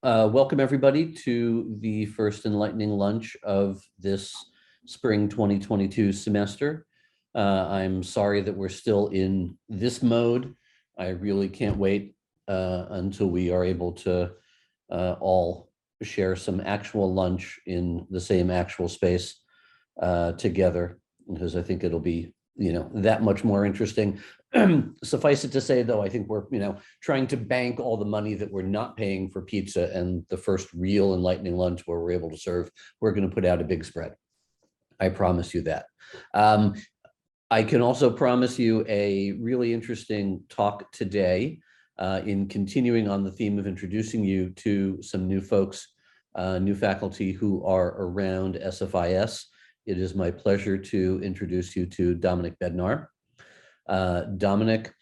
Welcome everybody to the first enlightening lunch of this spring 2022 semester. I'm sorry that we're still in this mode. I really can't wait until we are able to all share some actual lunch in the same actual space together, because I think it'll be, that much more interesting. Suffice it to say, though, I think we're, trying to bank all the money that we're not paying for pizza, and the first real enlightening lunch where we're able to serve, we're going to put out a big spread. I promise you that. I can also promise you a really interesting talk today in continuing on the theme of introducing you to some new folks, new faculty who are around SFIS. It is my pleasure to introduce you to Dominic Bednar. Dominic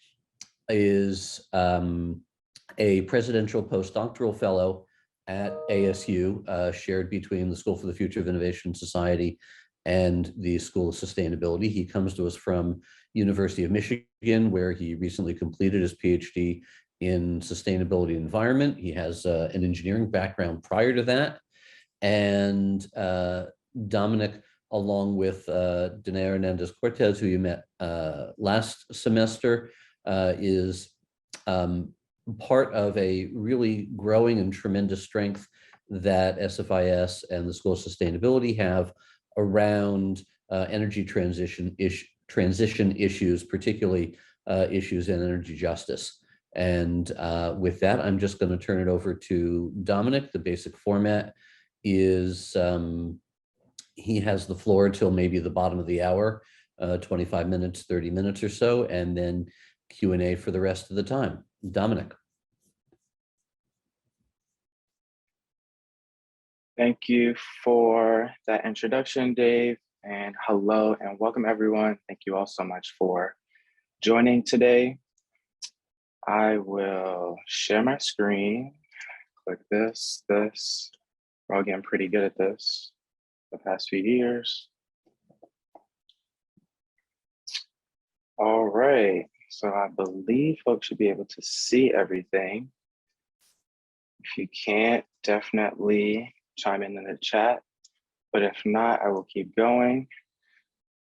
is a presidential postdoctoral fellow at ASU, shared between the School for the Future of Innovation Society and the School of Sustainability. He comes to us from University of Michigan, where he recently completed his PhD in sustainability and environment. He has an engineering background prior to that. And Dominic, along with Danae Hernandez-Cortez, who you met last semester, is part of a really growing and tremendous strength that SFIS and the School of Sustainability have around energy transition issues, particularly issues in energy justice. And with that, I'm just going to turn it over to Dominic. The basic format is he has the floor till maybe the bottom of the hour, 25 minutes, 30 minutes or so, and then Q&A for the rest of the time. Dominic. Thank you for that introduction, Dave, and hello and welcome everyone. Thank you all so much for joining today. I will share my screen, click this. We're all getting pretty good at this the past few years. All right, so I believe folks should be able to see everything. If you can't, definitely chime in the chat, but if not, I will keep going.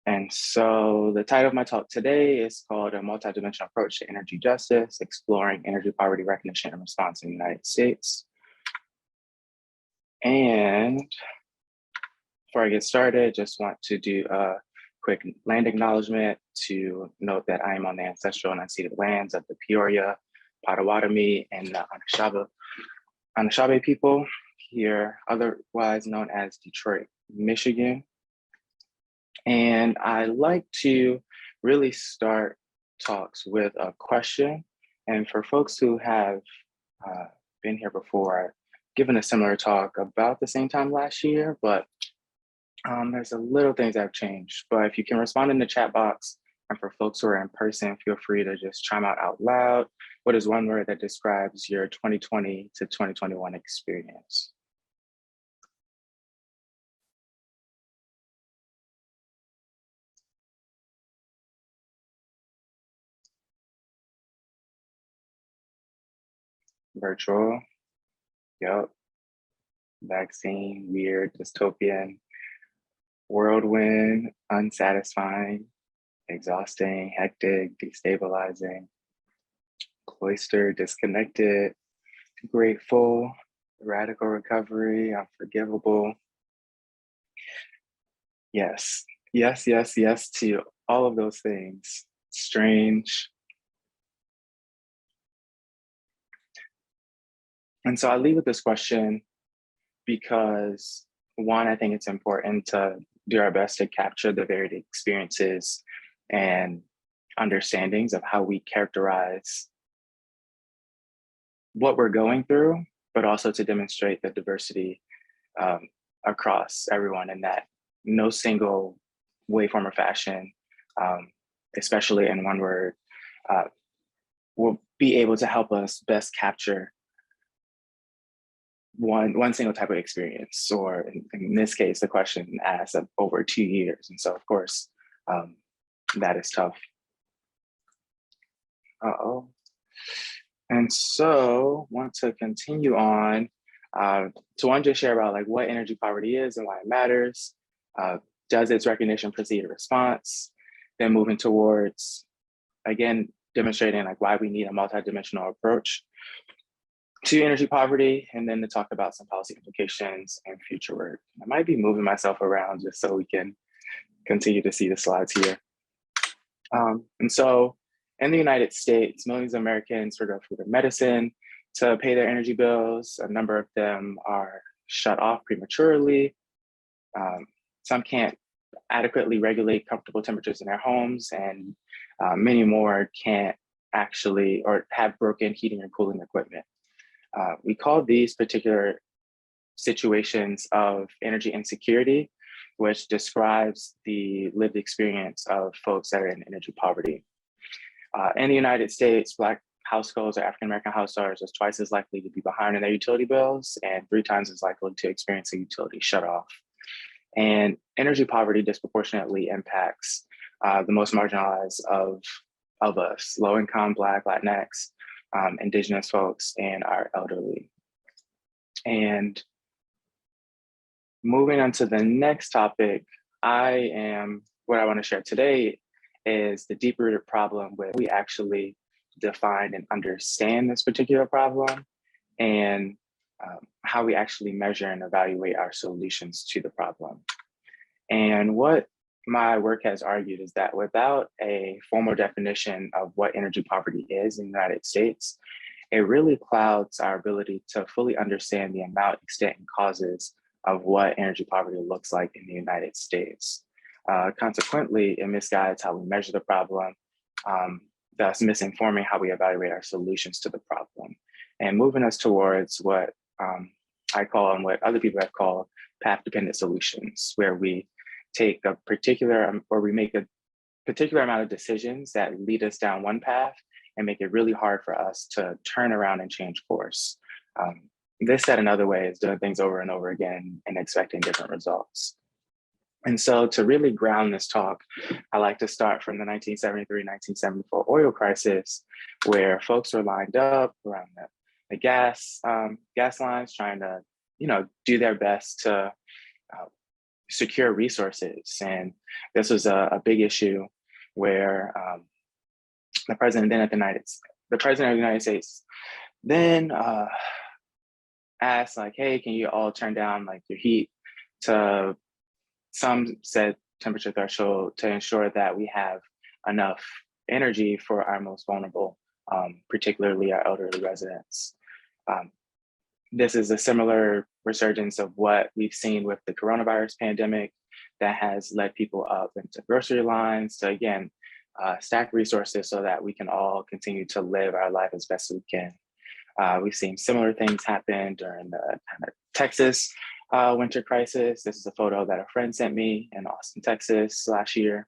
And so the title of my talk today is called A Multidimensional Approach to Energy Justice, Exploring Energy Poverty Recognition and Response in the United States. And before I get started, just want to do a quick land acknowledgement to note that I am on the ancestral and unceded lands of the Peoria, Potawatomi, and the Anishinaabe people, here otherwise known as Detroit, Michigan. And I like to really start talks with a question. And for folks who have been here before, I've given a similar talk about the same time last year, but there's a little things that have changed. But if you can respond in the chat box, and for folks who are in person, feel free to just chime out loud. What is one word that describes your 2020 to 2021 experience? Virtual, yep. Vaccine, weird, dystopian, whirlwind, unsatisfying, exhausting, hectic, destabilizing, cloister, disconnected, grateful, radical recovery, unforgivable. Yes to all of those things. Strange. And so I leave with this question because, one, I think it's important to do our best to capture the varied experiences and understandings of how we characterize what we're going through, but also to demonstrate the diversity across everyone, and that no single way, form, or fashion, especially in one word, will be able to help us best capture one single type of experience, or in this case, the question asked of over 2 years. And so, of course, that is tough. And so want to continue on to one, just share about like what energy poverty is and why it matters. Does its recognition precede a response? Then moving towards, again, demonstrating like why we need a multidimensional approach to energy poverty, and then to talk about some policy implications and future work. I might be moving myself around just so we can continue to see the slides here. And so in the United States, millions of Americans forgo food and medicine to pay their energy bills. A number of them are shut off prematurely. Some can't adequately regulate comfortable temperatures in their homes, and many more can't actually or have broken heating and cooling equipment. We call these particular situations of energy insecurity, which describes the lived experience of folks that are in energy poverty. In the United States, Black households or African-American households are twice as likely to be behind in their utility bills and 3 times as likely to experience a utility shutoff. And energy poverty disproportionately impacts the most marginalized of us, low-income, Black, Latinx, Indigenous folks, and our elderly. And moving on to the next topic, what I want to share today is the deep-rooted problem with we actually define and understand this particular problem, and how we actually measure and evaluate our solutions to the problem. And what my work has argued is that without a formal definition of what energy poverty is in the United States, it really clouds our ability to fully understand the amount, extent, and causes of what energy poverty looks like in the United States. Consequently, it misguides how we measure the problem, thus misinforming how we evaluate our solutions to the problem, and moving us towards what I call and what other people have called path-dependent solutions, where we take a particular, or we make a particular amount of decisions that lead us down one path and make it really hard for us to turn around and change course. This said another way is doing things over and over again and expecting different results. And so to really ground this talk, I like to start from the 1973-1974 oil crisis, where folks were lined up around the gas lines, trying to, do their best to secure resources. And this was a big issue where the president of the United States then asked, like, hey, can you all turn down like your heat to some said temperature threshold to ensure that we have enough energy for our most vulnerable, particularly our elderly residents. This is a similar resurgence of what we've seen with the coronavirus pandemic that has led people up into grocery lines to, again, stack resources so that we can all continue to live our life as best we can. We've seen similar things happen during the kind of Texas winter crisis. This is a photo that a friend sent me in Austin, Texas last year.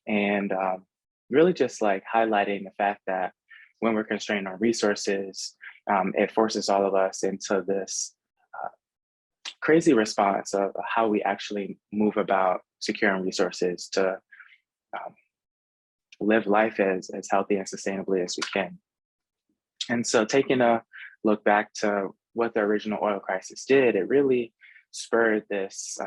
And really just like highlighting the fact that when we're constrained on resources, it forces all of us into this crazy response of how we actually move about securing resources to live life as healthy and sustainably as we can. And so taking a look back to what the original oil crisis did, it really spurred this,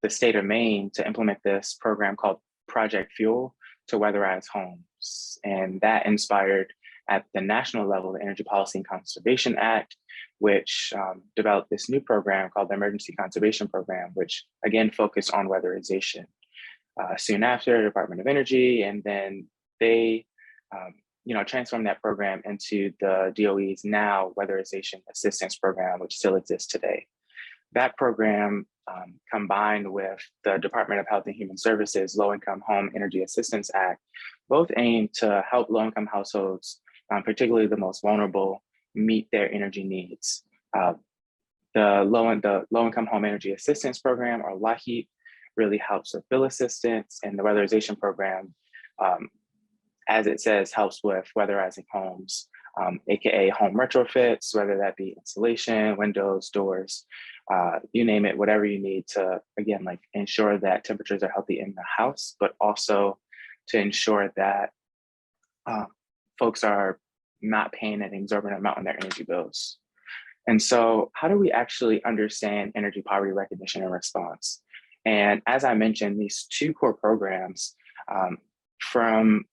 the state of Maine to implement this program called Project Fuel to weatherize homes. And that inspired at the national level, the Energy Policy and Conservation Act, which developed this new program called the Emergency Conservation Program, which again focused on weatherization. Soon after, the Department of Energy, and then they transformed that program into the DOE's now Weatherization Assistance Program, which still exists today. That program, combined with the Department of Health and Human Services Low-Income Home Energy Assistance Act, both aim to help low-income households, particularly the most vulnerable, meet their energy needs. The Low-Income Home Energy Assistance Program, or LIHEAP, really helps with bill assistance, and the Weatherization Program, as it says, helps with weatherizing homes, AKA home retrofits, whether that be insulation, windows, doors, you name it, whatever you need to, again, like ensure that temperatures are healthy in the house, but also to ensure that folks are not paying an exorbitant amount on their energy bills. And so how do we actually understand energy poverty recognition and response? And as I mentioned, these two core programs from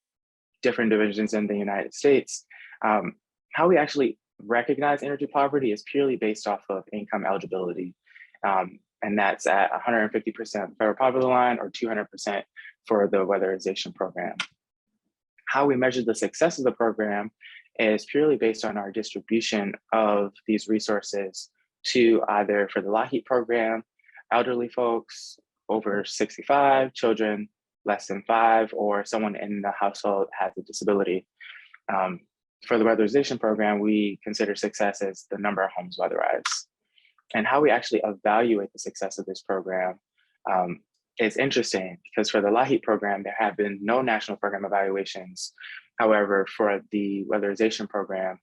different divisions in the United States, how we actually recognize energy poverty is purely based off of income eligibility. And that's at 150% federal poverty line or 200% for the weatherization program. How we measure the success of the program is purely based on our distribution of these resources to either for the LAHEAP program, elderly folks over 65, children less than 5, or someone in the household has a disability. For the weatherization program, we consider success as the number of homes weatherized. And how we actually evaluate the success of this program is interesting because for the LAHEAP program, there have been no national program evaluations. However, for the weatherization program,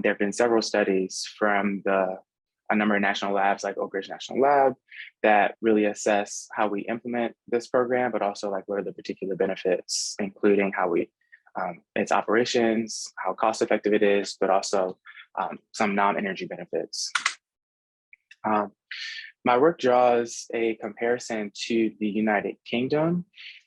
there have been several studies from a number of national labs like Oak Ridge National Lab that really assess how we implement this program, but also like what are the particular benefits, including how its operations, how cost effective it is, but also some non-energy benefits. My work draws a comparison to the United Kingdom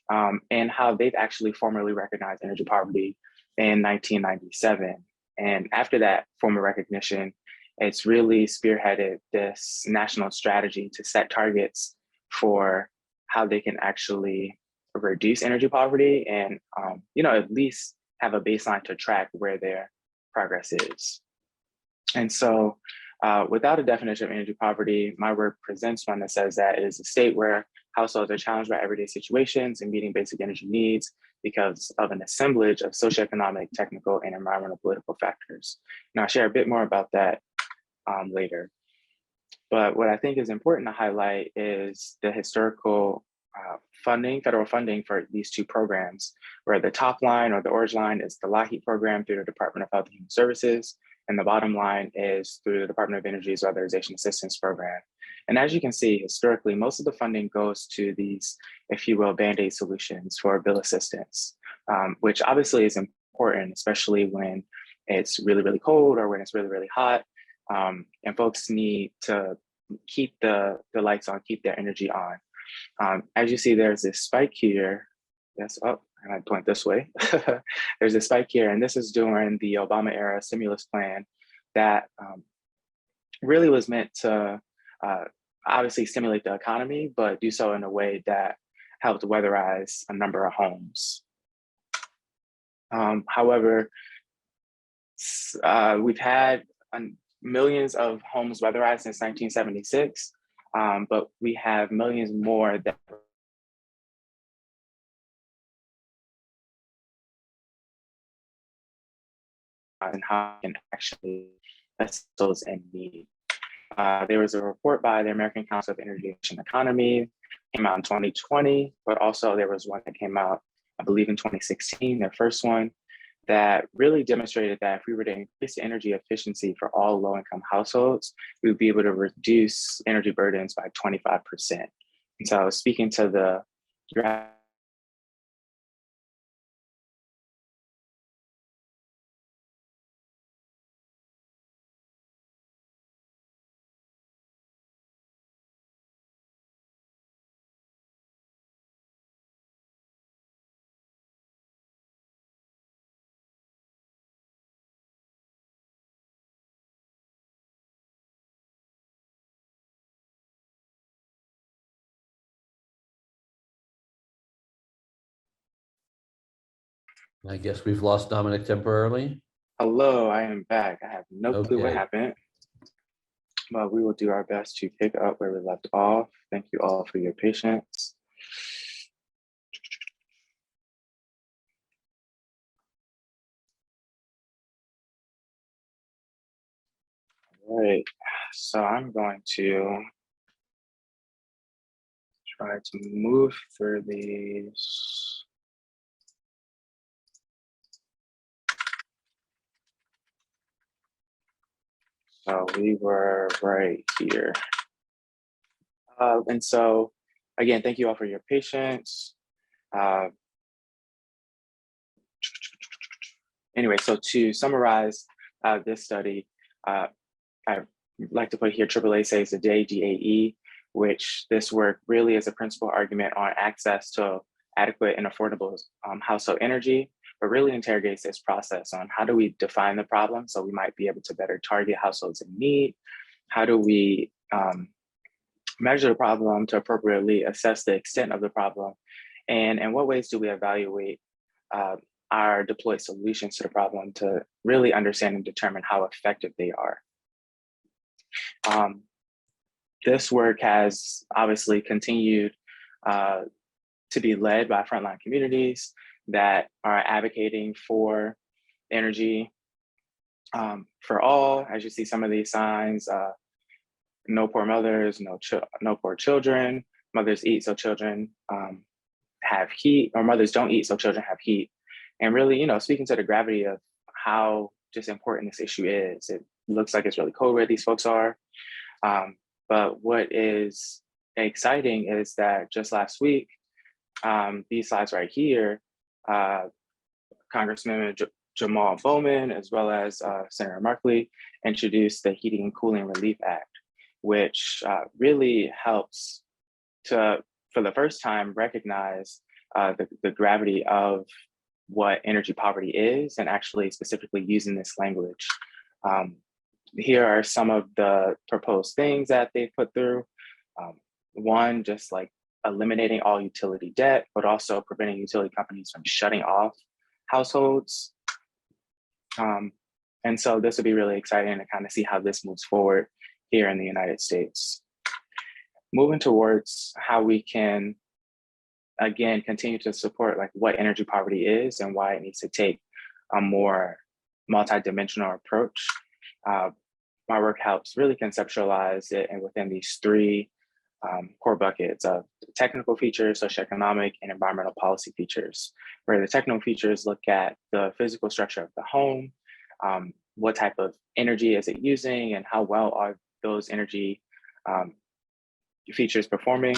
and how they've actually formally recognized energy poverty in 1997. And after that formal recognition, it's really spearheaded this national strategy to set targets for how they can actually reduce energy poverty and at least have a baseline to track where their progress is. And so without a definition of energy poverty, my work presents one that says that it is a state where households are challenged by everyday situations and meeting basic energy needs because of an assemblage of socioeconomic, technical, and environmental political factors. And I'll share a bit more about that later. But what I think is important to highlight is the historical federal funding for these two programs, where the top line or the orange line is the LAHEAP program through the Department of Health and Human Services, and the bottom line is through the Department of Energy's Weatherization Assistance Program. And as you can see, historically, most of the funding goes to these, if you will, Band-Aid solutions for bill assistance, which obviously is important, especially when it's really, really cold or when it's really, really hot. And folks need to keep the lights on, keep their energy on. As you see, there's this spike here. Yes, oh, I might point this way. There's a spike here, and this is during the Obama era stimulus plan that really was meant to obviously stimulate the economy, but do so in a way that helped weatherize a number of homes. However, we've had millions of homes weatherized since 1976, but we have millions more that and how we can actually assess those in need. There was a report by the American Council of Energy and Economy, came out in 2020, but also there was one that came out, I believe in 2016, their first one, that really demonstrated that if we were to increase the energy efficiency for all low-income households, we would be able to reduce energy burdens by 25%. And so I was speaking to the I guess we've lost Dominic temporarily. Hello, I am back. I have no clue what Okay. happened, but we will do our best to pick up where we left off. Thank you all for your patience. All right, so I'm going to try to move through these. So we were right here. And so, again, thank you all for your patience. Anyway, so to summarize this study, I like to put here AAA saves the day, GAE, which this work really is a principal argument on access to adequate and affordable household energy, but really interrogates this process on how do we define the problem so we might be able to better target households in need? How do we measure the problem to appropriately assess the extent of the problem? And in what ways do we evaluate our deployed solutions to the problem to really understand and determine how effective they are? This work has obviously continued to be led by frontline communities that are advocating for energy for all. As you see some of these signs, no poor mothers, no poor children, mothers eat so children have heat, or mothers don't eat so children have heat. And really, speaking to the gravity of how just important this issue is. It looks like it's really cold where these folks are. But what is exciting is that just last week, these slides right here, Congressman Jamal Bowman, as well as Senator Markley, introduced the Heating and Cooling Relief Act, which really helps to, for the first time, recognize the gravity of what energy poverty is, and actually specifically using this language. Here are some of the proposed things that they put through. One, just like eliminating all utility debt, but also preventing utility companies from shutting off households. And so this would be really exciting to kind of see how this moves forward here in the United States. Moving towards how we can, again, continue to support like what energy poverty is and why it needs to take a more multidimensional approach. My work helps really conceptualize it and within these three core buckets of technical features, socioeconomic, and environmental policy features, where the technical features look at the physical structure of the home, what type of energy is it using, and how well are those energy features performing.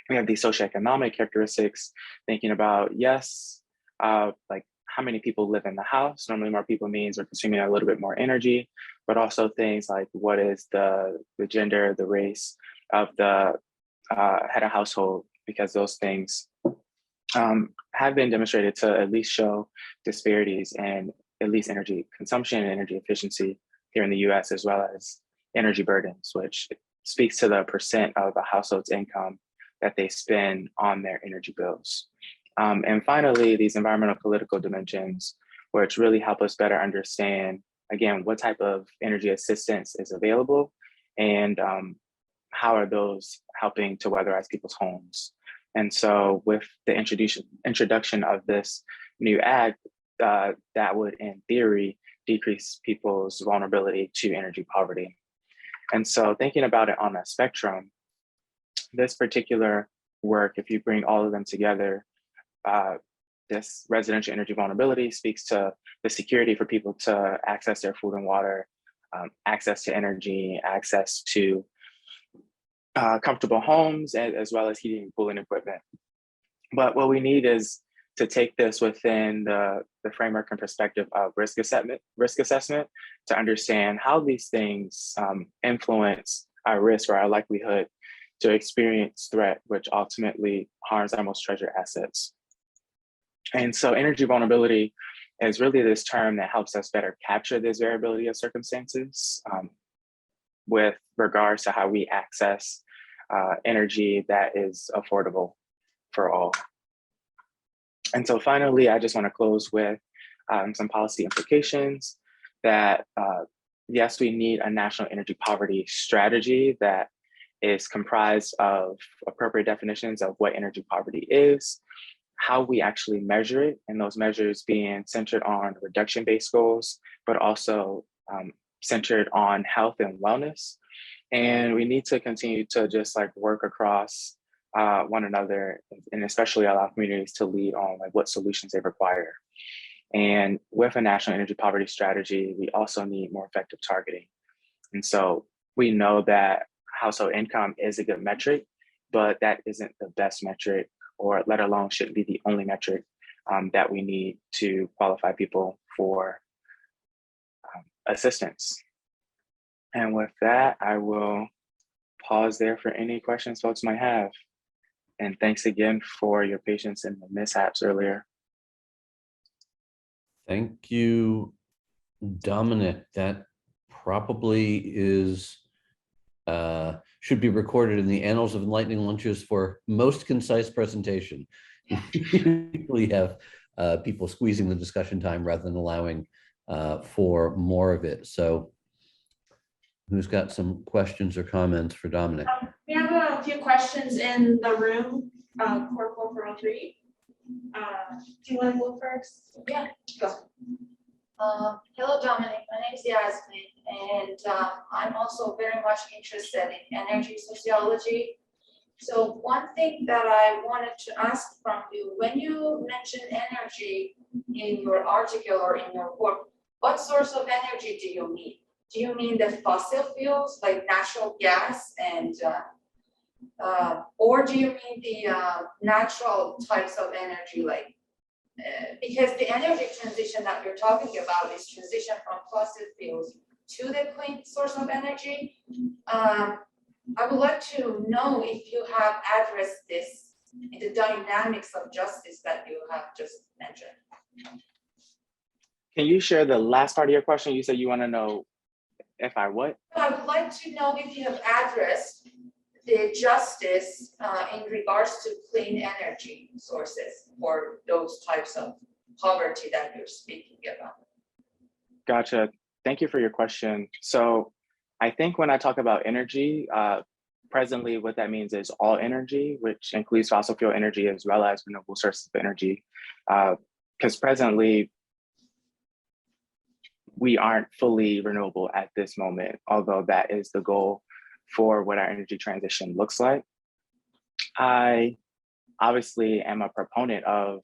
We have these socioeconomic characteristics, thinking about, yes, like how many people live in the house. Normally more people means we're consuming a little bit more energy, but also things like what is the gender, the race of the head of household, because those things have been demonstrated to at least show disparities in at least energy consumption and energy efficiency here in the US, as well as energy burdens, which speaks to the percent of a household's income that they spend on their energy bills. And finally, these environmental political dimensions, which really help us better understand, again, what type of energy assistance is available and how are those helping to weatherize people's homes. And so with the introduction of this new act, that would, in theory, decrease people's vulnerability to energy poverty. And so thinking about it on a spectrum, this particular work, if you bring all of them together, this residential energy vulnerability speaks to the security for people to access their food and water, access to energy, access to comfortable homes, as well as heating and cooling equipment. But what we need is to take this within the framework and perspective of risk assessment to understand how these things influence our risk or our likelihood to experience threat, which ultimately harms our most treasured assets. And so energy vulnerability is really this term that helps us better capture this variability of circumstances with regards to how we access energy that is affordable for all. And so finally, I just want to close with some policy implications that, yes, we need a national energy poverty strategy that is comprised of appropriate definitions of what energy poverty is, how we actually measure it, and those measures being centered on reduction-based goals, but also centered on health and wellness. And we need to continue to just like work across one another, and especially allow communities to lead on like what solutions they require. And with a national energy poverty strategy, we also need more effective targeting. And so we know that household income is a good metric, but that isn't the best metric, or let alone shouldn't be the only metric that we need to qualify people for assistance. And with that, I will pause there for any questions folks might have. And thanks again for your patience in the mishaps earlier. Thank you, Dominic. That probably is should be recorded in the annals of enlightening lunches for most concise presentation. We have people squeezing the discussion time rather than allowing for more of it. So who's got some questions or comments for Dominic? We have a few questions in the room, Core 403. Do you want to go first? Yeah. Go. Hello, Dominic. My name is Yasmin, and I'm also very much interested in energy sociology. So one thing that I wanted to ask from you, when you mention energy in your article or in your work, what source of energy do you mean? Do you mean the fossil fuels like natural gas and or do you mean the natural types of energy like because the energy transition that you're talking about is transition from fossil fuels to the clean source of energy. I would like to know if you have addressed this in the dynamics of justice that you have just mentioned. Can you share the last part of your question? You said you want to know if I what? I would like to know if you have addressed the justice in regards to clean energy sources or those types of poverty that you're speaking about. Gotcha. Thank you for your question. So I think when I talk about energy, presently what that means is all energy, which includes fossil fuel energy as well as renewable sources of energy. Because presently, we aren't fully renewable at this moment, although that is the goal for what our energy transition looks like. I obviously am a proponent of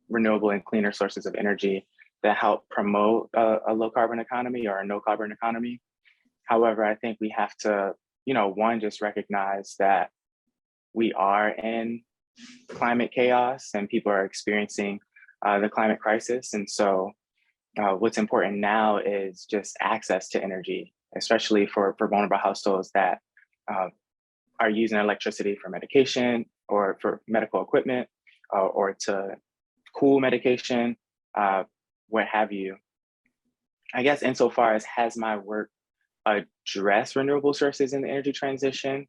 renewable and cleaner sources of energy that help promote a low carbon economy or a no carbon economy. However, I think we have to, one, just recognize that we are in climate chaos and people are experiencing the climate crisis. And so what's important now is just access to energy, especially for vulnerable households that are using electricity for medication or for medical equipment or to cool medication, what have you. I guess insofar as has my work addressed renewable sources in the energy transition,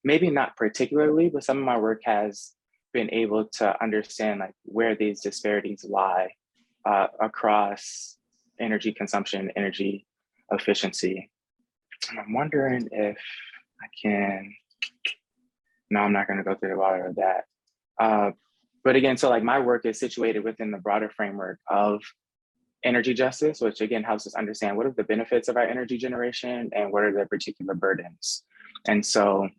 maybe not particularly, but some of my work has been able to understand like where these disparities lie across energy consumption, energy efficiency. And I'm wondering if I can, no, I'm not gonna go through the water of that. But again, so like my work is situated within the broader framework of energy justice, which again helps us understand what are the benefits of our energy generation and what are the particular burdens. And so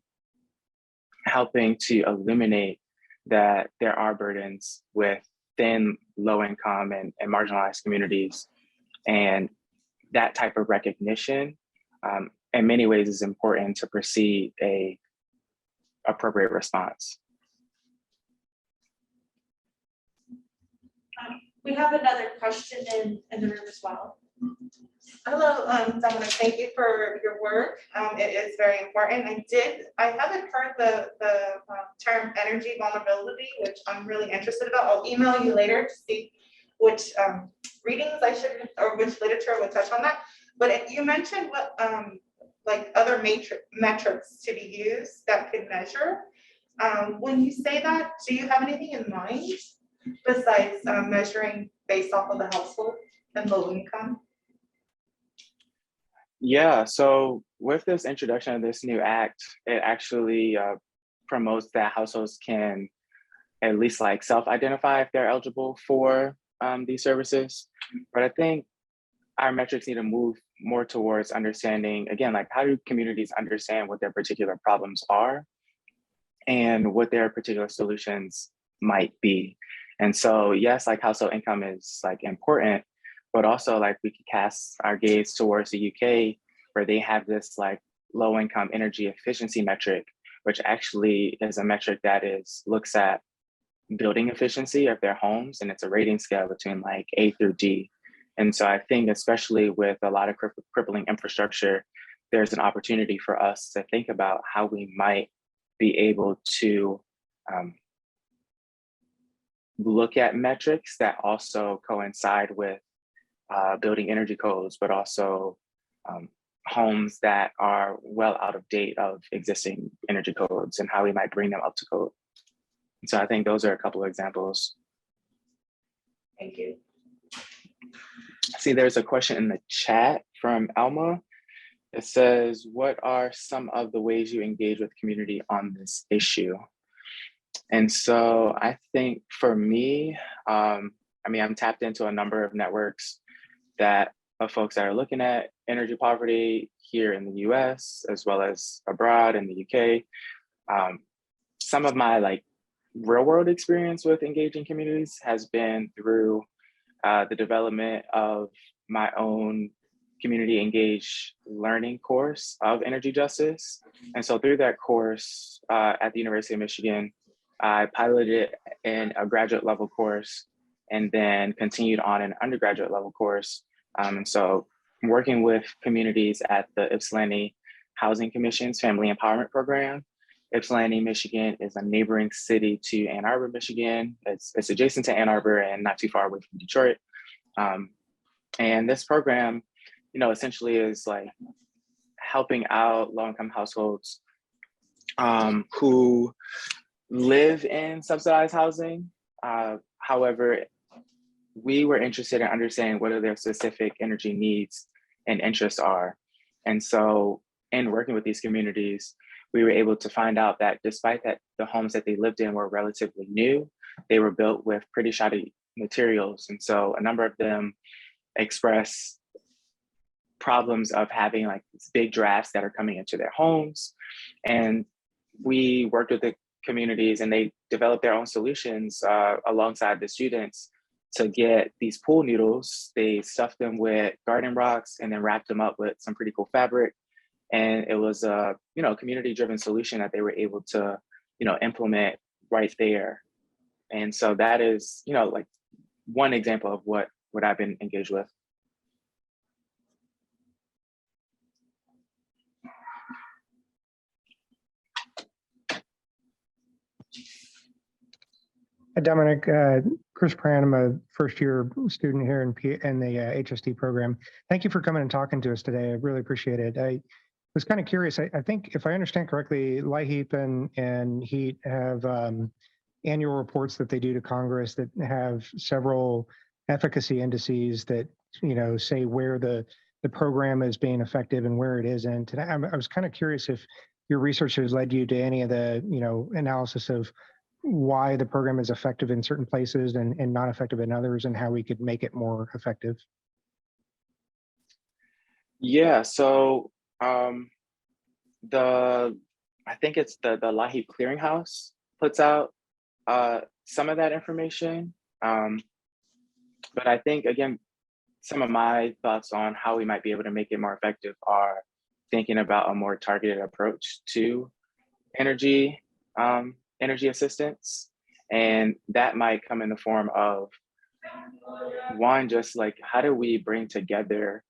helping to eliminate that there are burdens within low income and marginalized communities. And that type of recognition in many ways is important to precede a appropriate response. We have another question in the room as well. Hello, Dominic, thank you for your work. It is very important. I haven't heard the term energy vulnerability, which I'm really interested about. I'll email you later to see which readings I should, or which literature would touch on that. But you mentioned what like other metrics to be used that could measure. When you say that, do you have anything in mind besides measuring based off of the household and low income? Yeah, so with this introduction of this new act, it actually promotes that households can at least like self-identify if they're eligible for these services. But I think our metrics need to move more towards understanding, again, like how do communities understand what their particular problems are and what their particular solutions might be. And so yes, like household income is like important, but also like we could cast our gaze towards the UK where they have this like low income energy efficiency metric, which actually is a metric that looks at building efficiency of their homes, and it's a rating scale between like A through D. And so I think especially with a lot of crippling infrastructure, there's an opportunity for us to think about how we might be able to look at metrics that also coincide with building energy codes, but also homes that are well out of date of existing energy codes and how we might bring them up to code. So I think those are a couple of examples. Thank you. See, there's a question in the chat from Alma. It says, what are some of the ways you engage with community on this issue? And so I think for me, I'm tapped into a number of networks of folks that are looking at energy poverty here in the US, as well as abroad in the UK. Some of my real world experience with engaging communities has been through the development of my own community engaged learning course of energy justice. And so through that course at the University of Michigan, I piloted in a graduate level course and then continued on an undergraduate level course. And so working with communities at the Ypsilanti Housing Commission's Family Empowerment Program. Ypsilanti, Michigan is a neighboring city to Ann Arbor, Michigan. It's adjacent to Ann Arbor and not too far away from Detroit. And this program, essentially is helping out low-income households who live in subsidized housing. However, we were interested in understanding what their specific energy needs and interests are. And so in working with these communities, we were able to find out that despite that the homes that they lived in were relatively new, they were built with pretty shoddy materials. And so a number of them express problems of having these big drafts that are coming into their homes. And we worked with the communities and they developed their own solutions alongside the students to get these pool noodles. They stuffed them with garden rocks and then wrapped them up with some pretty cool fabric. And it was a community-driven solution that they were able to implement right there. And so that is one example of what I've been engaged with. Dominic, Chris Pran, I'm a first-year student here in the HST program. Thank you for coming and talking to us today. I really appreciate it. I was kind of curious. I think if I understand correctly, LIHEAP and HEAT have annual reports that they do to Congress that have several efficacy indices that say where the program is being effective and where it isn't. And I was kind of curious if your research has led you to any of the analysis of why the program is effective in certain places and not effective in others, and how we could make it more effective. Yeah, so I think it's the LIHEAP Clearinghouse puts out some of that information. But I think, again, some of my thoughts on how we might be able to make it more effective are thinking about a more targeted approach to energy assistance. And that might come in the form of, one, just how do we bring together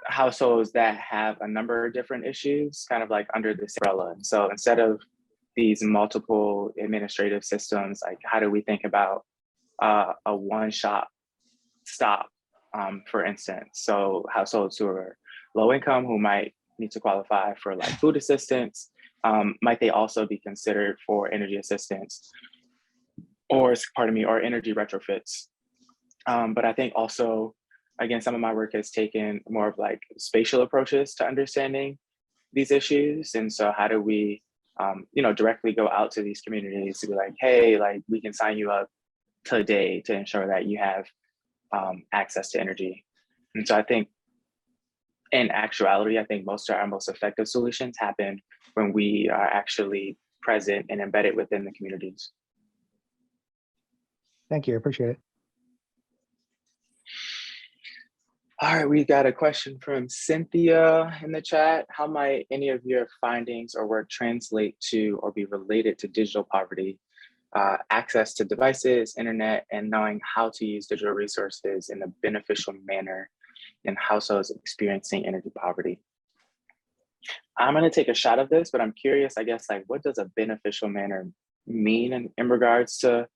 households that have a number of different issues kind of under this umbrella. And so instead of these multiple administrative systems, how do we think about a one-stop for instance? So households who are low income, who might need to qualify for food assistance, might they also be considered for energy assistance or energy retrofits? But I think also, again, some of my work has taken more of spatial approaches to understanding these issues. And so how do we, directly go out to these communities to be hey, we can sign you up today to ensure that you have access to energy. And so I think in actuality, I think most of our most effective solutions happen when we are actually present and embedded within the communities. Thank you, I appreciate it. All right, we got a question from Cynthia in the chat. How might any of your findings or work translate to or be related to digital poverty? access to devices, internet, and knowing how to use digital resources in a beneficial manner in households experiencing energy poverty. I'm going to take a shot of this, but I'm curious, I guess, like, what does a beneficial manner mean in regards to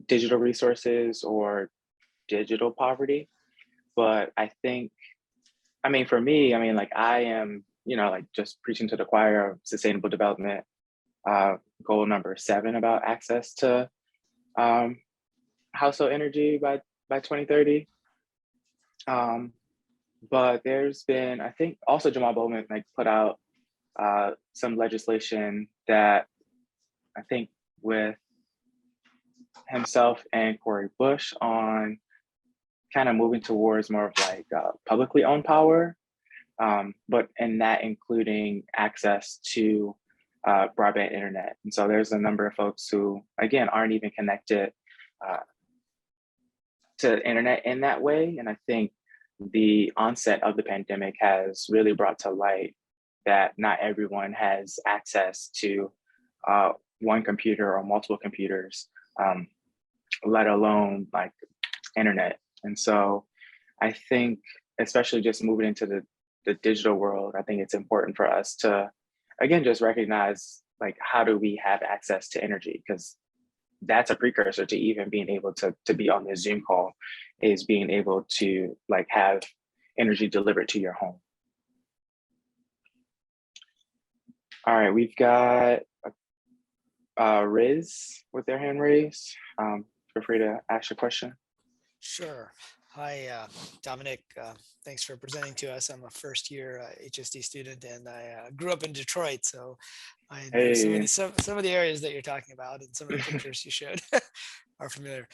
digital resources or digital poverty? But I think, I mean, for me, I mean, like, I am, you know, like, just preaching to the choir of sustainable development, goal number 7 about access to household energy by 2030. But there's been, I think also Jamal Bowman like put out some legislation that I think with himself and Cori Bush on kind of moving towards more of like publicly owned power, but in that including access to broadband internet. And so there's a number of folks who, again, aren't even connected to the internet in that way. And I think the onset of the pandemic has really brought to light that not everyone has access to one computer or multiple computers, let alone like internet. And so I think, especially just moving into the digital world, I think it's important for us to, again, just recognize like, how do we have access to energy? Because that's a precursor to even being able to be on this Zoom call, is being able to like have energy delivered to your home. All right, we've got Riz with their hand raised. Feel free to ask your question. Sure. Hi, Dominic. Thanks for presenting to us. I'm a first-year HSD student, and I grew up in Detroit, so I know some of the areas that you're talking about, and some of the pictures you showed are familiar.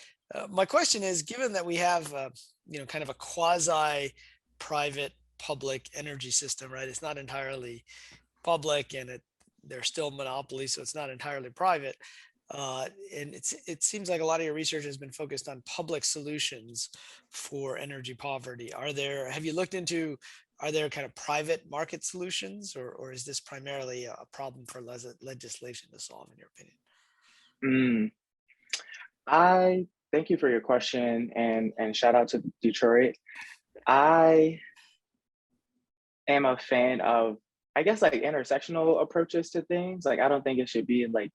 My question is, given that we have, kind of a quasi-private public energy system, right? It's not entirely public, and they're still monopolies, so it's not entirely private. And it seems like a lot of your research has been focused on public solutions for energy poverty. Have you looked into, are there kind of private market solutions, or is this primarily a problem for legislation to solve, in your opinion? I thank you for your question, and shout out to Detroit. I am a fan of, I guess, like intersectional approaches to things. Like, I don't think it should be like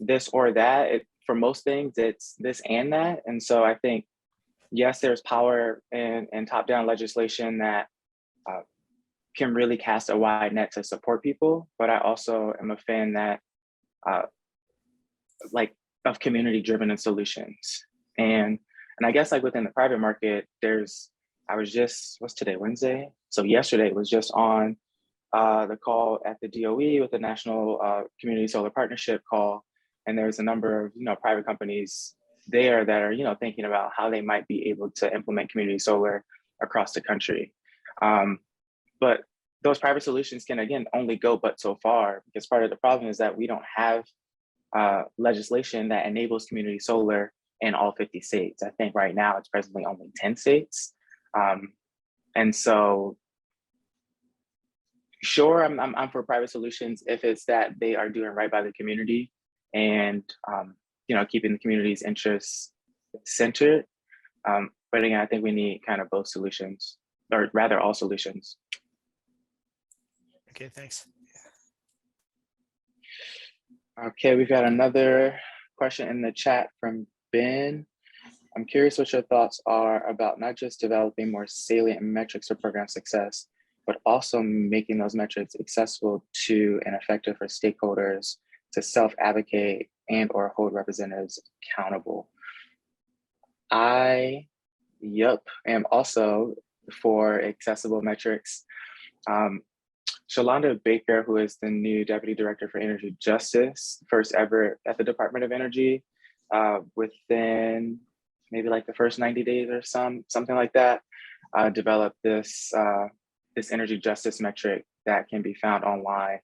this or that. For most things, it's this and that. And so I think, yes, there's power in top-down legislation that can really cast a wide net to support people. But I also am a fan that of community-driven solutions. And I guess like within the private market, what's today, Wednesday? So yesterday was just on the call at the DOE with the National Community Solar Partnership call. And there's a number of, private companies there that are, thinking about how they might be able to implement community solar across the country. But those private solutions can, again, only go but so far, because part of the problem is that we don't have legislation that enables community solar in all 50 states. I think right now it's presently only 10 states. And so, sure, I'm for private solutions if it's that they are doing right by the community and keeping the community's interests centered. But again, I think we need kind of both solutions, or rather all solutions. Okay, thanks. Okay, we've got another question in the chat from Ben. I'm curious what your thoughts are about not just developing more salient metrics for program success, but also making those metrics accessible to and effective for stakeholders to self-advocate and or hold representatives accountable. I am also for accessible metrics. Shalonda Baker, who is the new Deputy Director for Energy Justice, first ever at the Department of Energy, within maybe like the first 90 days or something like that, developed this energy justice metric that can be found online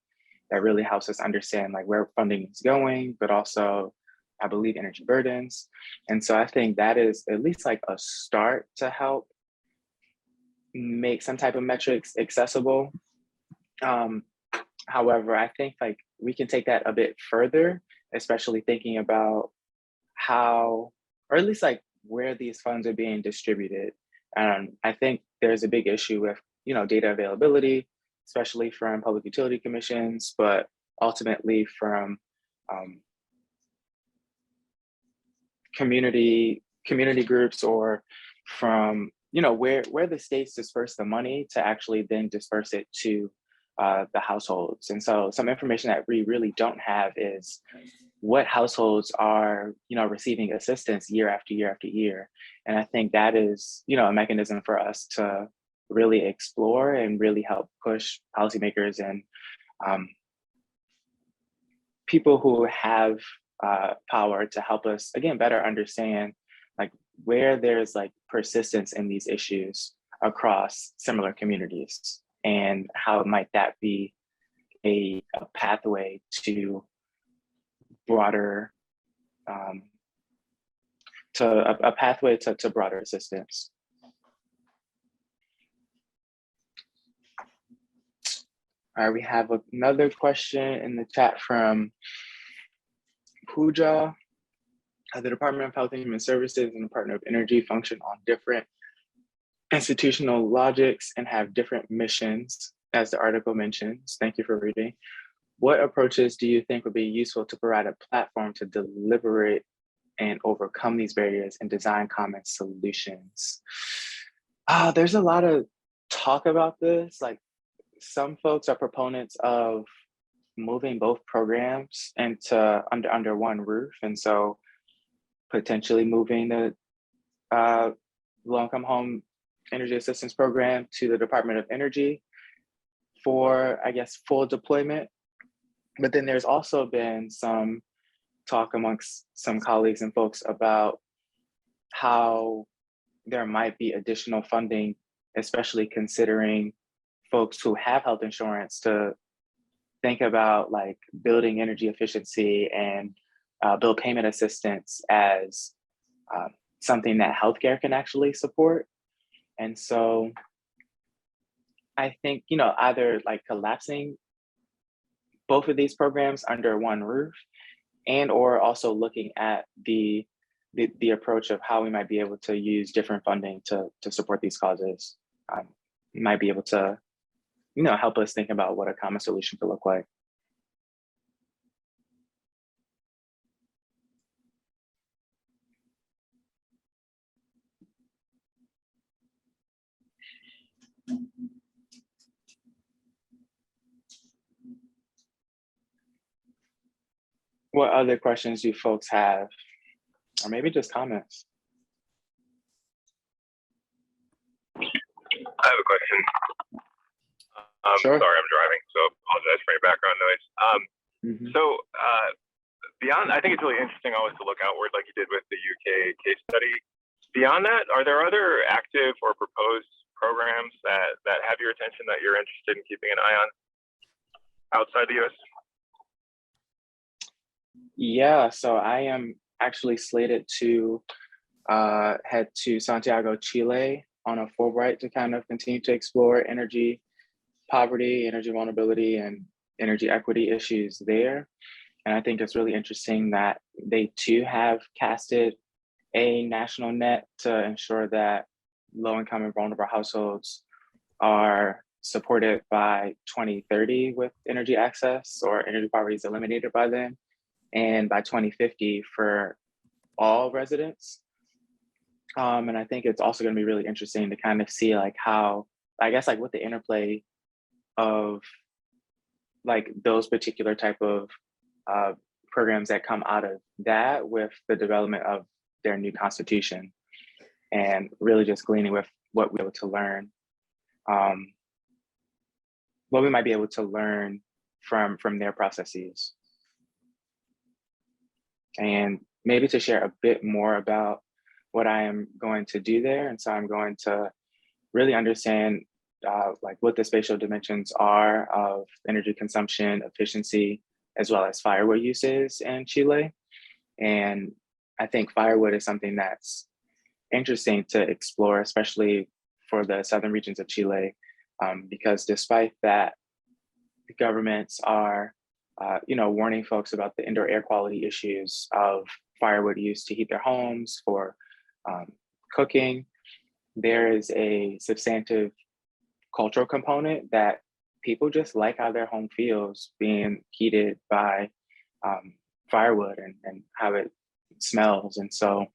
that really helps us understand like where funding is going, but also, I believe, energy burdens. And so I think that is at least like a start to help make some type of metrics accessible. However, I think like we can take that a bit further, especially thinking about how, or at least like where these funds are being distributed. I think there's a big issue with, data availability, especially from public utility commissions, but ultimately from community groups, or from, where the states disperse the money to actually then disperse it to the households. And so some information that we really don't have is what households are, receiving assistance year after year after year. And I think that is, a mechanism for us to really explore and really help push policymakers and people who have power to help us, again, better understand like where there's like persistence in these issues across similar communities, and how might that be a pathway to broader to broader assistance. All right, we have another question in the chat from Pooja. The Department of Health and Human Services and the Department of Energy function on different institutional logics and have different missions, as the article mentions. Thank you for reading. What approaches do you think would be useful to provide a platform to deliberate and overcome these barriers and design common solutions? There's a lot of talk about this. Like, some folks are proponents of moving both programs into under one roof, and so potentially moving the low-income home energy assistance program to the Department of Energy for, I guess, full deployment. But then there's also been some talk amongst some colleagues and folks about how there might be additional funding, especially considering folks who have health insurance, to think about like building energy efficiency and bill payment assistance as something that healthcare can actually support. And so I think, either like collapsing both of these programs under one roof, and or also looking at the approach of how we might be able to use different funding to support these causes, might be able to, help us think about what a common solution could look like. What other questions do folks have? Or maybe just comments? I have a question. Sure. Sorry, I'm driving, so apologize for any background noise. So beyond, I think it's really interesting always to look outward like you did with the UK case study. Beyond that, are there other active or proposed programs that have your attention that you're interested in keeping an eye on outside the US? Yeah, so I am actually slated to head to Santiago, Chile on a Fulbright to kind of continue to explore energy poverty, energy vulnerability, and energy equity issues there. And I think it's really interesting that they too have casted a national net to ensure that low-income and vulnerable households are supported by 2030 with energy access, or energy poverty is eliminated by then, and by 2050 for all residents. And I think it's also going to be really interesting to kind of see like how, I guess, like what the interplay of like those particular type of programs that come out of that with the development of their new constitution, and really just gleaning with what we're able to learn, what we might be able to learn from their processes. And maybe to share a bit more about what I am going to do there. And so I'm going to really understand like what the spatial dimensions are of energy consumption, efficiency, as well as firewood uses in Chile. And I think firewood is something that's interesting to explore, especially for the southern regions of Chile, because despite that, the governments are warning folks about the indoor air quality issues of firewood used to heat their homes for cooking. There is a substantive cultural component that people just like how their home feels being heated by firewood and how it smells. And so,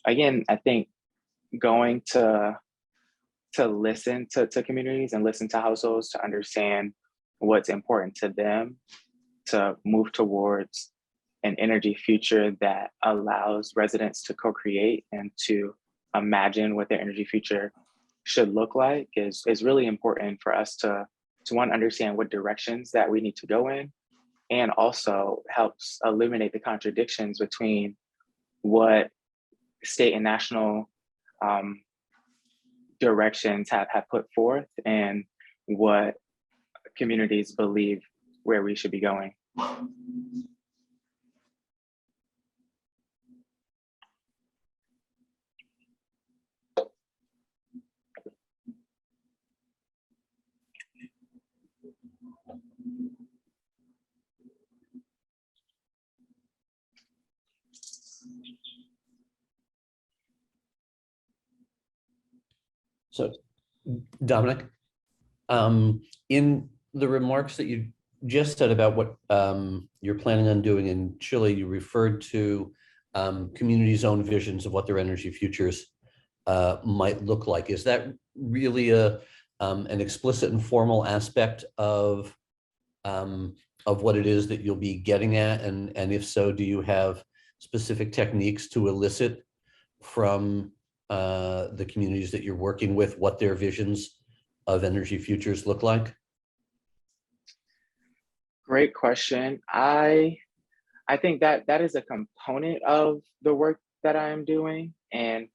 again, I think going to listen to communities and listen to households to understand what's important to them, to move towards an energy future that allows residents to co-create and to imagine what their energy future should look like is really important for us to want to understand what directions that we need to go in, and also helps eliminate the contradictions between what state and national directions have put forth and what communities believe where we should be going. So, Dominic, in the remarks that you just said about what you're planning on doing in Chile, you referred to communities' own visions of what their energy futures might look like. Is that really an explicit and formal aspect of what it is that you'll be getting at? And if so, do you have specific techniques to elicit from the communities that you're working with what their visions of energy futures look like? Great question. I think that is a component of the work that I am doing. And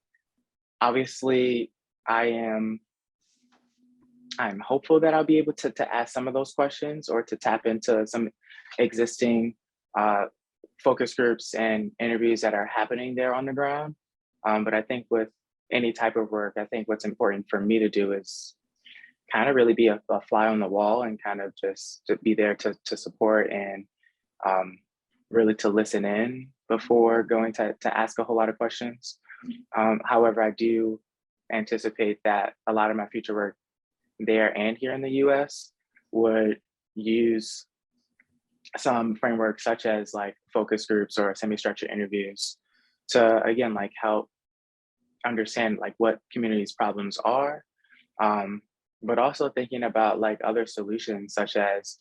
obviously I'm hopeful that I'll be able to ask some of those questions or to tap into some existing focus groups and interviews that are happening there on the ground. But I think with any type of work, I think what's important for me to do is kind of really be a fly on the wall and kind of just to be there to support and really to listen in before going to ask a whole lot of questions. However, I do anticipate that a lot of my future work there and here in the US would use some frameworks such as like focus groups or semi-structured interviews to, again, like help understand like what communities' problems are, but also thinking about like other solutions such as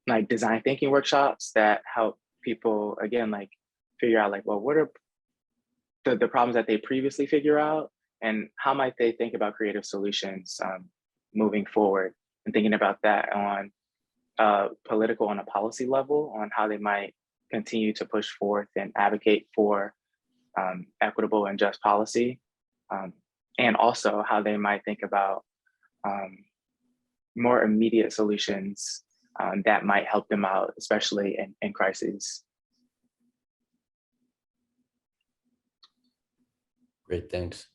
like design thinking workshops that help people, again, like figure out like, well, what are the problems that they previously figure out and how might they think about creative solutions moving forward, and thinking about that on a political and a policy level on how they might continue to push forth and advocate for equitable and just policy, and also how they might think about more immediate solutions that might help them out, especially in crises. Great, thanks.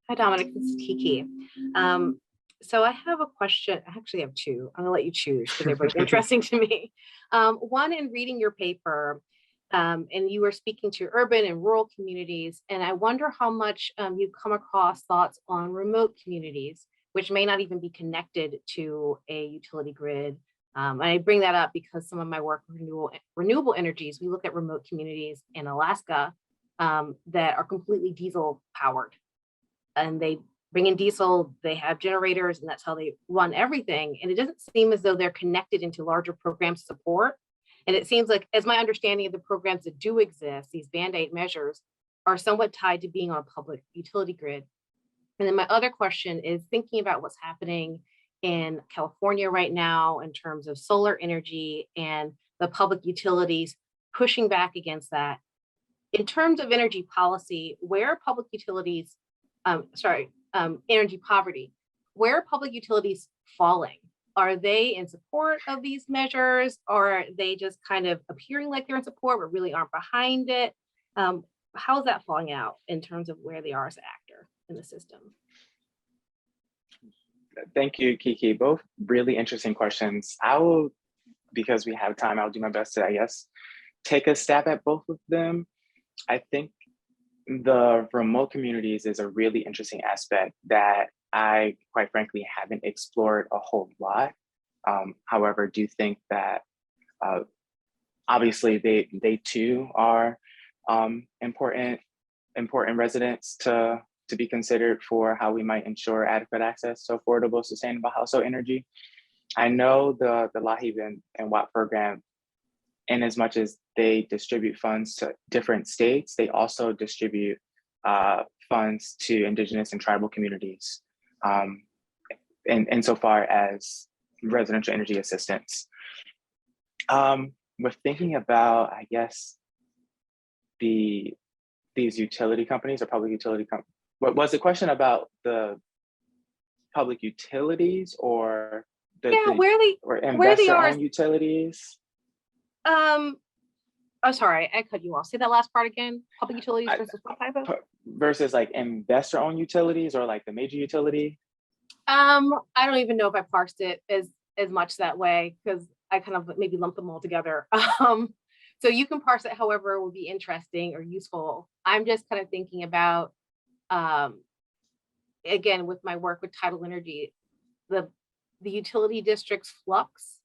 Hi, Dominic, this is Kiki. So I have a question. I actually have two. I'm gonna let you choose because they're both interesting to me. One, in reading your paper, and you were speaking to urban and rural communities, and I wonder how much you come across thoughts on remote communities, which may not even be connected to a utility grid. And I bring that up because some of my work with renewable energies, we look at remote communities in Alaska that are completely diesel powered. And they bring in diesel, they have generators, and that's how they run everything. And it doesn't seem as though they're connected into larger programs support. And it seems like, as my understanding of the programs that do exist, these Band-Aid measures are somewhat tied to being on a public utility grid. And then my other question is thinking about what's happening in California right now in terms of solar energy and the public utilities pushing back against that. In terms of energy policy, where are public utilities, energy poverty, where are public utilities falling? Are they in support of these measures, or are they just kind of appearing like they're in support but really aren't behind it? How is that falling out in terms of where they are as an actor in the system? Thank you, Kiki. Both really interesting questions. Because we have time, I'll do my best to, I guess, take a stab at both of them. I think the remote communities is a really interesting aspect that I, quite frankly, haven't explored a whole lot. However, do think that obviously they too are important residents to be considered for how we might ensure adequate access to affordable, sustainable household energy. I know the LAHIB and WAP program, in as much as they distribute funds to different states, they also distribute funds to Indigenous and tribal communities, insofar as residential energy assistance. We're thinking about, I guess, these utility companies or public utility companies. What was the question about the public utilities or where they are investor-owned utilities? Oh, sorry, I cut you off. Say that last part again. Public utilities versus what type of? Versus like investor-owned utilities or like the major utility? I don't even know if I parsed it as much that way because I kind of maybe lump them all together. So you can parse it however would be interesting or useful. I'm just kind of thinking about, again, with my work with tidal energy, the utility district's flux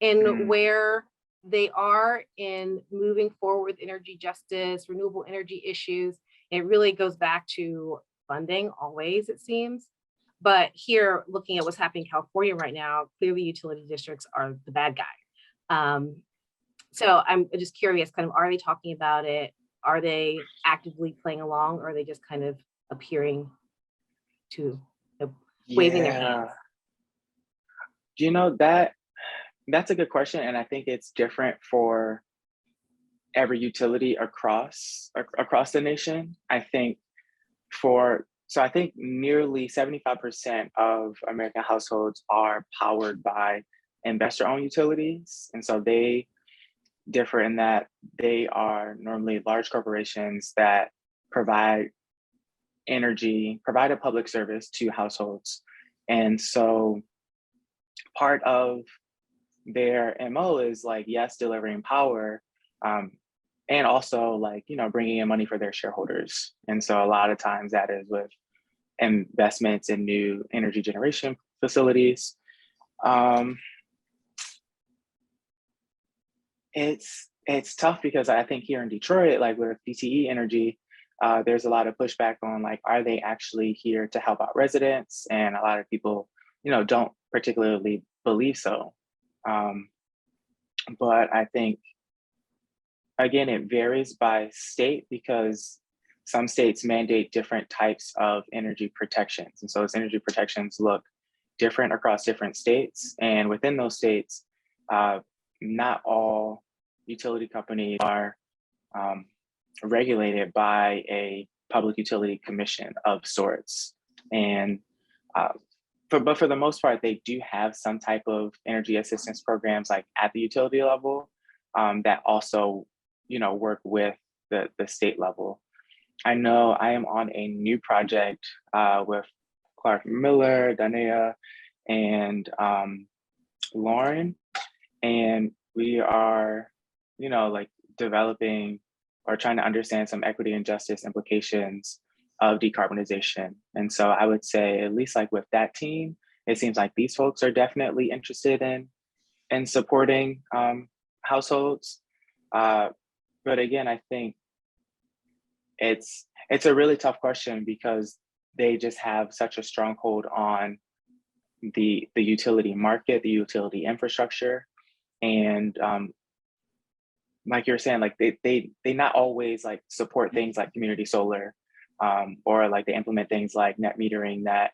and where they are in moving forward with energy justice, renewable energy issues. It really goes back to funding always, it seems. But here, looking at what's happening in California right now, clearly utility districts are the bad guy. So I'm just curious, kind of, are they talking about it? Are they actively playing along, or are they just kind of appearing to waving their hands? You know, that's a good question. And I think it's different for every utility across the nation. I think nearly 75% of American households are powered by investor-owned utilities. And so they differ in that they are normally large corporations that provide a public service to households. And so part of their MO is like, yes, delivering power, and also like, bringing in money for their shareholders. And so a lot of times that is with investments in new energy generation facilities. It's tough because I think here in Detroit, like with DTE Energy, there's a lot of pushback on like, are they actually here to help out residents? And a lot of people, don't particularly believe so. But I think, again, it varies by state because some states mandate different types of energy protections. And so those energy protections look different across different states. And within those states, not all utility companies are regulated by a public utility commission of sorts. And but for the most part, they do have some type of energy assistance programs like at the utility level that also, work with the state level. I know I am on a new project with Clark Miller, Danea, and Lauren, and we are, developing or trying to understand some equity and justice implications of decarbonization. And so I would say, at least like with that team, it seems like these folks are definitely interested in supporting households. But again, I think it's a really tough question because they just have such a stronghold on the utility market, the utility infrastructure. And like you're saying, like they not always like support things like community solar, or like they implement things like net metering that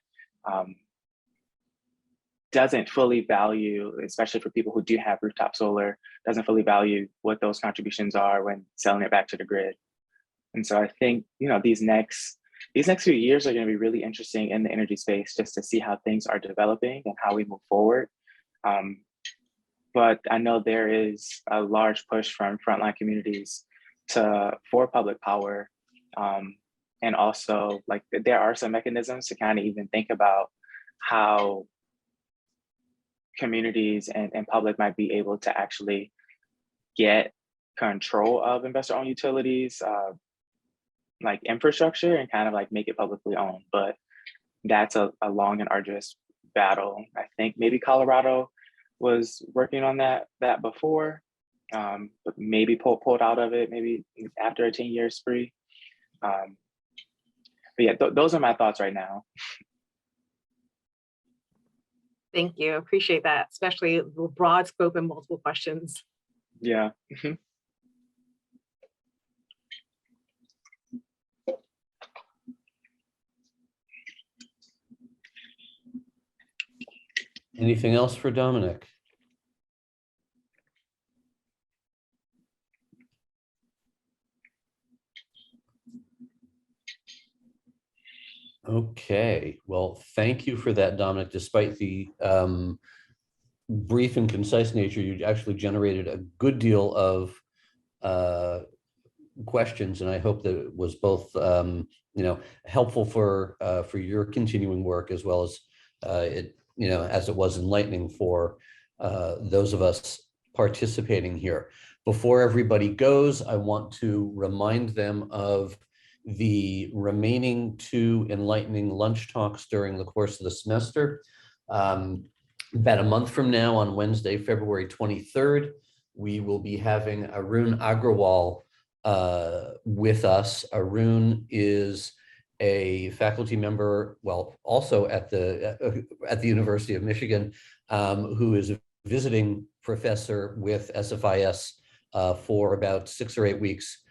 doesn't fully value, especially for people who do have rooftop solar, doesn't fully value what those contributions are when selling it back to the grid. And so I think, these next few years are going to be really interesting in the energy space just to see how things are developing and how we move forward. But I know there is a large push from frontline communities for public power. And also like there are some mechanisms to kind of even think about how communities and public might be able to actually get control of investor-owned utilities, like infrastructure, and kind of like make it publicly owned. But that's a long and arduous battle. I think maybe Colorado was working on that before, but maybe pulled out of it maybe after a 10-year spree. But yeah, those are my thoughts right now. Thank you. Appreciate that, especially the broad scope and multiple questions. Yeah. Anything else for Dominic? Okay, well, thank you for that, Dominic. Despite the brief and concise nature, you actually generated a good deal of questions, and I hope that it was both helpful for your continuing work, as well as as it was enlightening for those of us participating here. Before everybody goes, I want to remind them of the remaining 2 enlightening lunch talks during the course of the semester. About a month from now, on Wednesday, February 23rd, we will be having Arun Agrawal with us. Arun is a faculty member, well, also at the University of Michigan, who is a visiting professor with SFIS for about 6 or 8 weeks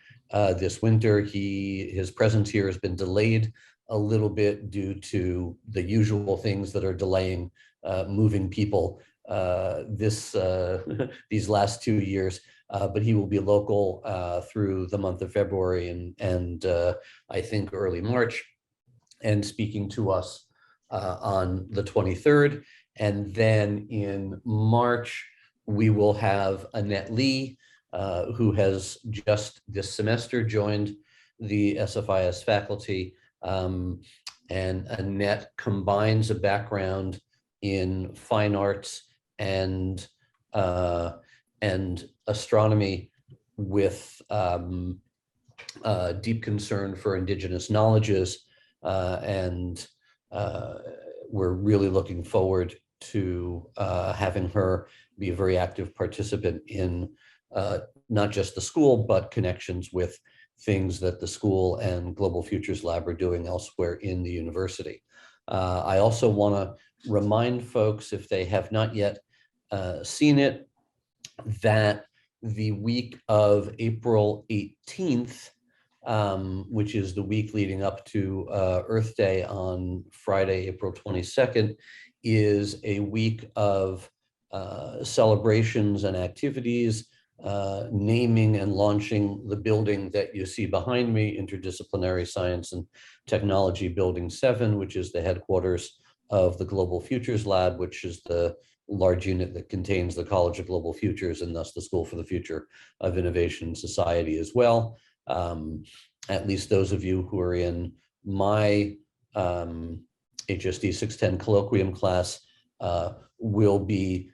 this winter. His presence here has been delayed a little bit due to the usual things that are delaying moving people these last 2 years, but he will be local through the month of February and I think early March, and speaking to us on the 23rd. And then in March, we will have Annette Lee, who has just this semester joined the SFIS faculty. And Annette combines a background in fine arts and astronomy with deep concern for indigenous knowledges. And we're really looking forward to having her be a very active participant in not just the school, but connections with things that the school and Global Futures Lab are doing elsewhere in the university. I also want to remind folks, if they have not yet seen it, that the week of April 18th, which is the week leading up to Earth Day on Friday, April 22nd, is a week of celebrations and activities, naming and launching the building that you see behind me, Interdisciplinary Science and Technology Building 7, which is the headquarters of the Global Futures Lab, which is the large unit that contains the College of Global Futures and thus the School for the Future of Innovation and Society as well. At least those of you who are in my HSD 610 colloquium class will be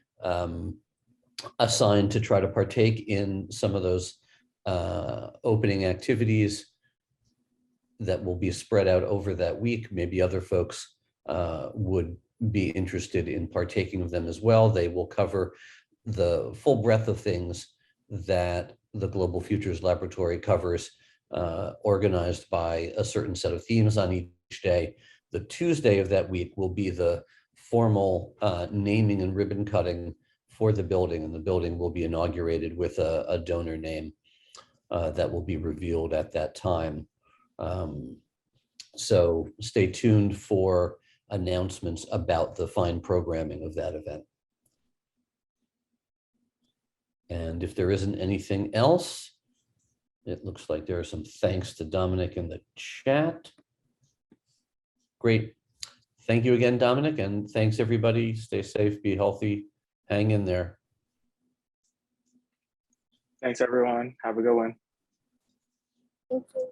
assigned to try to partake in some of those opening activities that will be spread out over that week. Maybe other folks would be interested in partaking of them as well. They will cover the full breadth of things that the Global Futures Laboratory covers, organized by a certain set of themes on each day. The Tuesday of that week will be the formal naming and ribbon cutting for the building, and the building will be inaugurated with a donor name that will be revealed at that time. So stay tuned for announcements about the fine programming of that event. And if there isn't anything else, it looks like there are some thanks to Dominic in the chat. Great. Thank you again, Dominic, and thanks everybody. Stay safe, be healthy, hang in there. Thanks everyone. Have a good one. Thank you.